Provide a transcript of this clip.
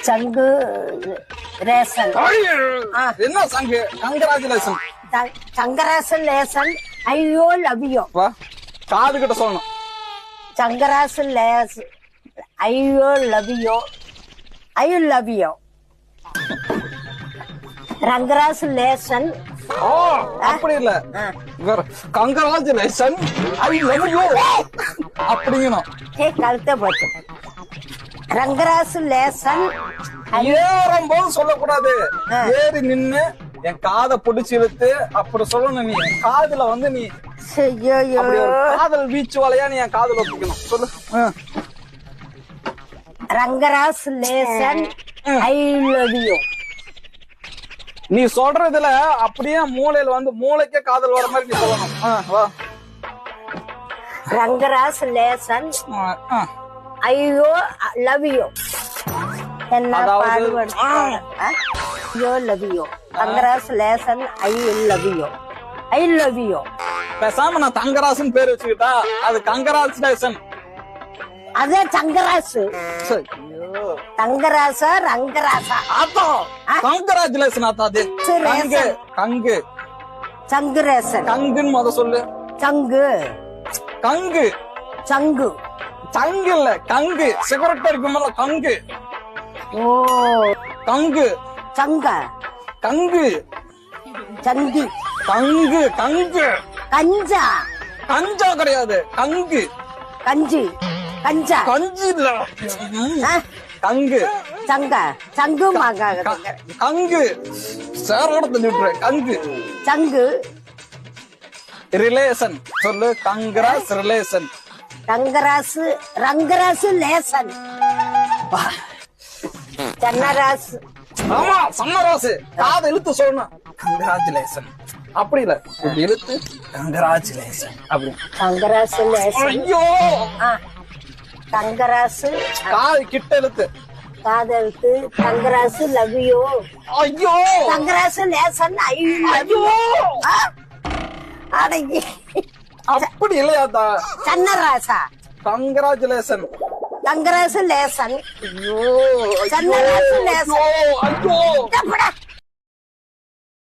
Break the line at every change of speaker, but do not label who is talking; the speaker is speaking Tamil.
சங்கு ரேசன்.
என்ன சங்கு? கங்கராஜுலேஷன்.
சங்கராசு லேசன். ஐயோ லவ்யோ.
காது கிட்ட சொல்லணும்.
சங்கராசு லேஸ். ஐயோ லவ்யோ. I love you. ரங்கராசு லேசன்.
அப்படி இல்ல, கங்கராஜுலேஷன் ஐ லவ் யூ அப்படிங்கணும்.
கழுத்த போச்சு. ரங்கராசு லேசன்.
ஏறும் போது சொல்லக்கூடாது. ஏறி நின்னு என் காதை பிடிச்சி இழுத்து அப்படி சொல்லணும். நீ காதுல வந்து நீ காதல் வீச்சு வலையா நீ என் காதுல ஒப்பிக்கணும். சொல்லு.
ரங்கராசு லேசன் ஐ லவ் யூ.
நீ சொல்றதுல அப்படியே மூளையில வந்து மூளைக்கே காதல் வர மாதிரி நீ சொல்லணும். வா.
ரங்கராசு லேசன் ஐயோ லவ் யூ. என்ன பாடுபடு. ஐயோ லவ் யூ. ரங்கராசு லேசன் I love you. I love you.
பேசாம நான் தங்கராசுன்னு பேர் வச்சுக்கிட்டா அது கங்கராஜுலேஷன்.
அதே சங்கராசு. தங்கராசா ரங்கராசா?
ஆத்தோ கங்கராஜுலேஷன் ஆத்தா. அது கங்கு. கங்கு
சங்குரேசன்.
கங்குன்னு முத சொல்லு.
சங்கு.
கங்கு.
சங்கு.
சங்கு இல்ல, கங்கு. சிகரெட் இருக்குமல்ல, கங்கு.
ஓ
கங்கு.
சங்க.
கங்கு.
சங்கி.
கங்கு. கங்கு.
கஞ்சா.
கஞ்சா கிடையாது, கங்கு.
கஞ்சி. கஞ்சா.
கஞ்சி இல்ல, கங்கு.
சங்க. சங்கு மாங்க.
கங்கு. சேரோட தள்ளி விட்டுரு. கங்கு.
சங்கு.
ரிலேஷன் சொல்லு. கங்கராஸ் ரிலேஷன்.
ரங்கராசு. ரங்கராசு லேசன். சன்னராசு.
ஆமா சன்னராசு. காதை இழுத்து சொல்லணும். கங்கராஜுலேஷன். அப்படி இல்ல, இழுத்து கங்கராஜுலேஷன் அப்படி.
கங்கராசு லேசன்.
ஐயோ.
கங்கராசு.
காது கிட்ட இழுத்து.
காதெழுத்து. கங்கராசு லவ் யூ.
ஐயோ.
கங்கராசு லேசன் ஐ லவ் யூ. அடங்கி.
அப்படி இல்லையாத்தா.
சன்னராசா.
கங்கராஜுலேஷன்.
கங்கராசு லேசன்.
ஐயோ.
சன்னராசு லேசன்.
ஐயோ.